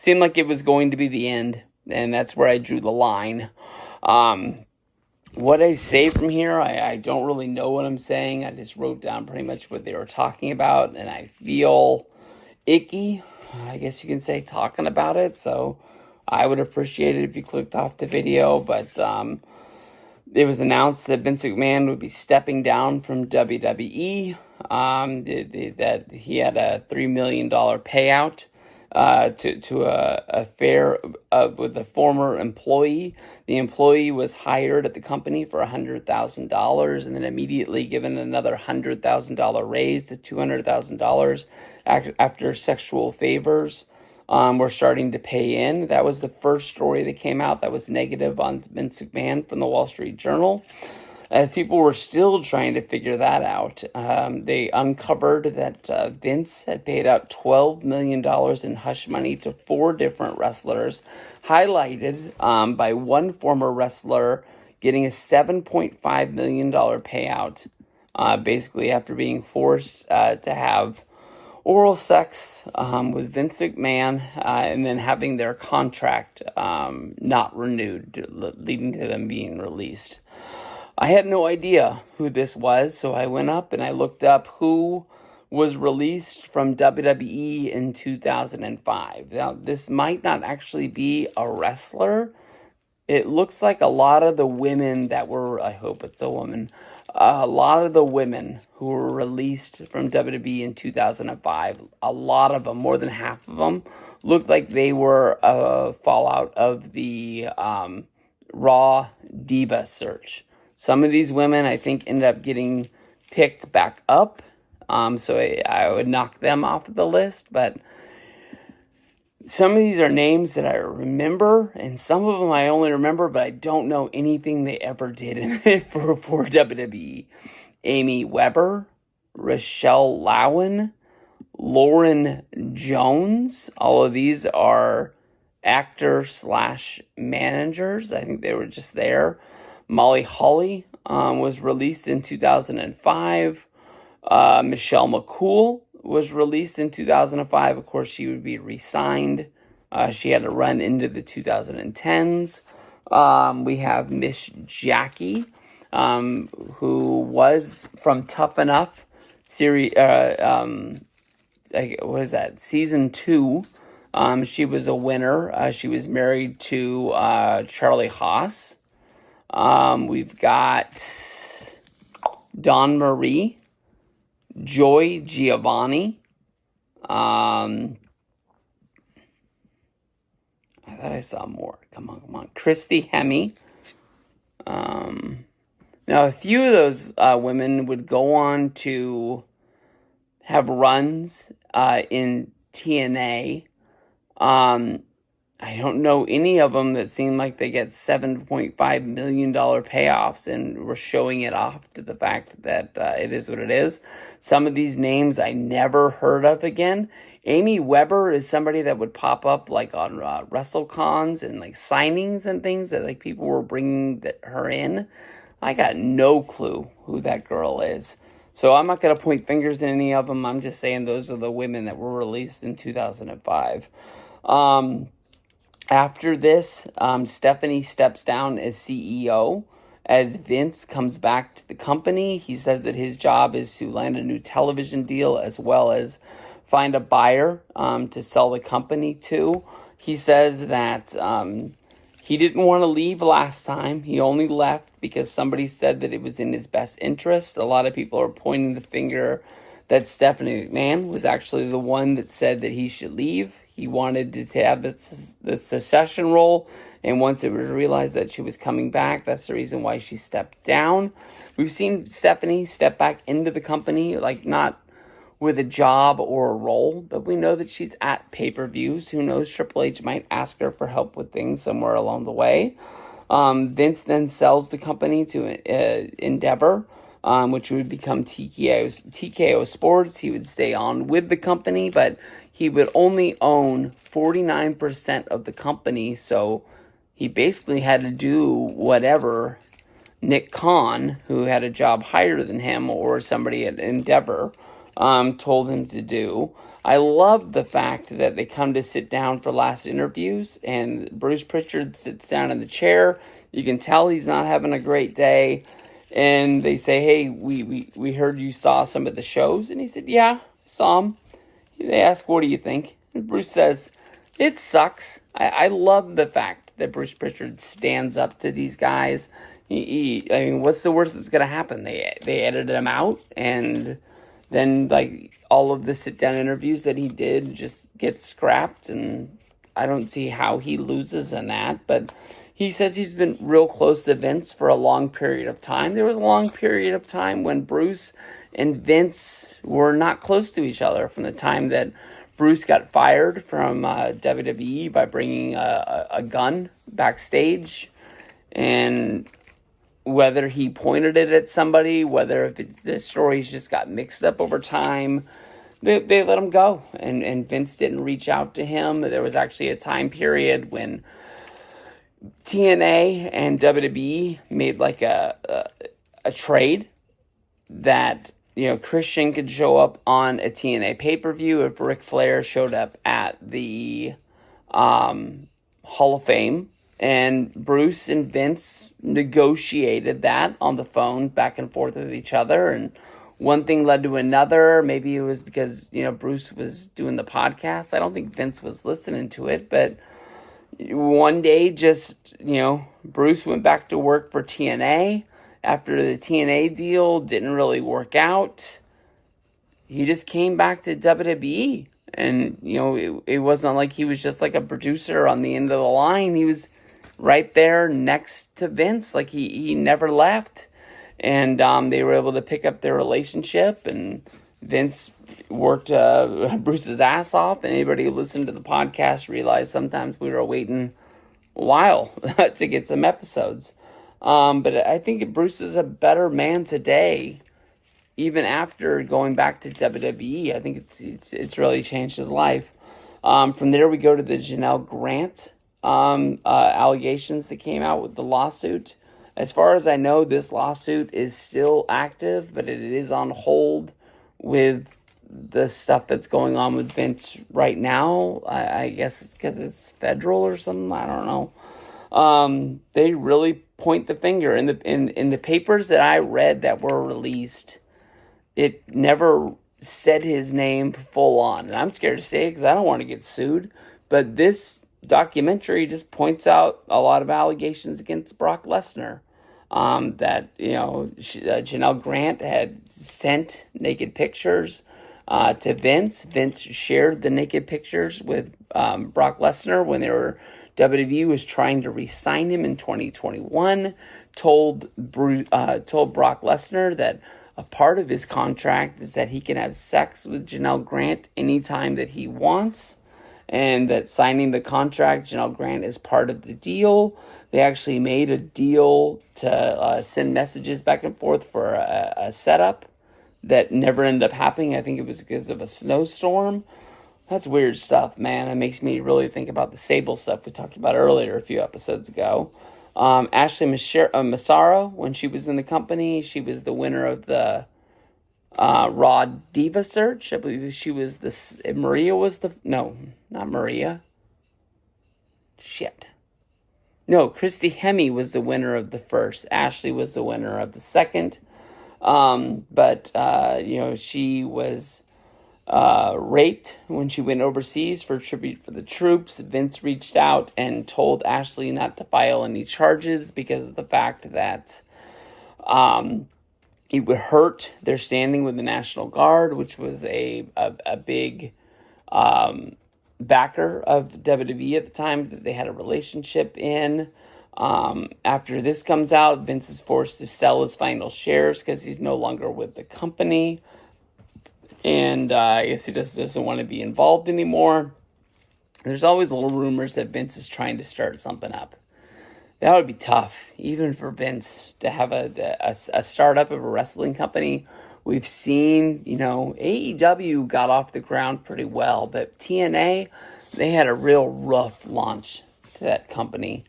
seemed like it was going to be the end, and that's where I drew the line. What I say from here, I don't really know what I'm saying. I just wrote down pretty much what they were talking about, and I feel icky, I guess you can say, talking about it. So I would appreciate it if you clicked off the video. But it was announced that Vince McMahon would be stepping down from WWE. That he had a $3 million payout to a affair with a former employee. The employee was hired at the company for $100,000 and then immediately given another $100,000 raise to $200,000 after sexual favors were starting to pay in. That was the first story that came out that was negative on Vince McMahon from the Wall Street Journal. As people were still trying to figure that out, they uncovered that Vince had paid out $12 million in hush money to 4 different wrestlers, highlighted by one former wrestler getting a $7.5 million payout, basically after being forced to have oral sex with Vince McMahon and then having their contract not renewed, leading to them being released. I had no idea who this was, so I went up and I looked up who was released from WWE in 2005. Now, this might not actually be a wrestler. It looks like a lot of the women that were, I hope it's a woman, a lot of the women who were released from WWE in 2005, a lot of them, more than half of them, looked like they were a fallout of the Raw Diva search. Some of these women, I think, ended up getting picked back up, so I would knock them off of the list, but some of these are names that I remember, and some of them I only remember, but I don't know anything they ever did for WWE. Amy Weber, Rochelle Lowen, Lauren Jones, all of these are actor/managers. I think they were just there. Molly Holly was released in 2005. Michelle McCool was released in 2005. Of course, she would be re-signed. She had to run into the 2010s. We have Miss Jackie, who was from Tough Enough series. What is that? Season 2. She was a winner. She was married to Charlie Haas. We've got Dawn Marie, Joy Giovanni. I thought I saw more. Come on. Christy Hemme. Now, a few of those women would go on to have runs in TNA. I don't know any of them that seem like they get $7.5 million payoffs, and we're showing it off to the fact that it is what it is. Some of these names I never heard of again. Amy Weber is somebody that would pop up like on WrestleCons and like signings and things that like people were bringing her in. I got no clue who that girl is. So I'm not going to point fingers at any of them. I'm just saying those are the women that were released in 2005. After this, Stephanie steps down as CEO as Vince comes back to the company. He says that his job is to land a new television deal as well as find a buyer to sell the company to. He says that he didn't want to leave last time. He only left because somebody said that it was in his best interest. A lot of people are pointing the finger that Stephanie McMahon was actually the one that said that he should leave. He wanted to have the succession role, and once it was realized that she was coming back, that's the reason why she stepped down. We've seen Stephanie step back into the company, like not with a job or a role, but we know that she's at pay-per-views. Who knows, Triple H might ask her for help with things somewhere along the way. Vince then sells the company to Endeavor, which would become TKO Sports. He would stay on with the company, but he would only own 49% of the company, so he basically had to do whatever Nick Khan, who had a job higher than him, or somebody at Endeavor, told him to do. I love the fact that they come to sit down for last interviews, and Bruce Pritchard sits down in the chair. You can tell he's not having a great day. And they say, hey, we heard you saw some of the shows. And he said, yeah, I saw them. They ask, what do you think? And Bruce says, it sucks. I love the fact that Bruce Pritchard stands up to these guys. I mean, what's the worst that's going to happen? They edited him out, and then, like, all of the sit-down interviews that he did just get scrapped, and I don't see how he loses in that, but he says he's been real close to Vince for a long period of time. There was a long period of time when Bruce and Vince were not close to each other, from the time that Bruce got fired from WWE by bringing a gun backstage, and whether he pointed it at somebody, whether the stories just got mixed up over time, they let him go, and Vince didn't reach out to him. There was actually a time period when TNA and WWE made like a trade that, you know, Christian could show up on a TNA pay-per-view if Ric Flair showed up at the Hall of Fame. And Bruce and Vince negotiated that on the phone back and forth with each other. And one thing led to another. Maybe it was because, you know, Bruce was doing the podcast. I don't think Vince was listening to it. But one day, just, you know, Bruce went back to work for TNA. After the TNA deal didn't really work out, he just came back to WWE. And, you know, it wasn't like he was just like a producer on the end of the line. He was right there next to Vince. Like, he never left. And they were able to pick up their relationship. And Vince worked Bruce's ass off. And anybody who listened to the podcast realized sometimes we were waiting a while to get some episodes. But I think Bruce is a better man today, even after going back to WWE. I think it's really changed his life. From there, we go to the Janelle Grant allegations that came out with the lawsuit. As far as I know, this lawsuit is still active, but it is on hold with the stuff that's going on with Vince right now. I guess it's because it's federal or something. I don't know. They really point the finger in the papers that I read that were released. It never said his name full on, and I'm scared to say it because I don't want to get sued. But this documentary just points out a lot of allegations against Brock Lesnar. That, you know, Janelle Grant had sent naked pictures to Vince. Vince shared the naked pictures with Brock Lesnar when WWE was trying to re-sign him in 2021. Told Brock Lesnar that a part of his contract is that he can have sex with Janelle Grant anytime that he wants, and that signing the contract, Janelle Grant is part of the deal. They actually made a deal to send messages back and forth for a setup that never ended up happening. I think it was because of a snowstorm. That's weird stuff, man. It makes me really think about the Sable stuff we talked about earlier a few episodes ago. Ashley Massaro, when she was in the company, she was the winner of the Raw Diva Search. I believe she was Maria was the... No, not Maria. Shit. No, Christy Hemme was the winner of the first. Ashley was the winner of the second. But you know, she was raped when she went overseas for tribute for the troops. Vince reached out and told Ashley not to file any charges because of the fact that it would hurt their standing with the National Guard, which was a big backer of WWE at the time that they had a relationship in. After this comes out, Vince is forced to sell his final shares because he's no longer with the company. And I guess he just doesn't want to be involved anymore. There's always little rumors that Vince is trying to start something up. That would be tough, even for Vince, to have a startup of a wrestling company. We've seen, you know, AEW got off the ground pretty well, but TNA, they had a real rough launch to that company.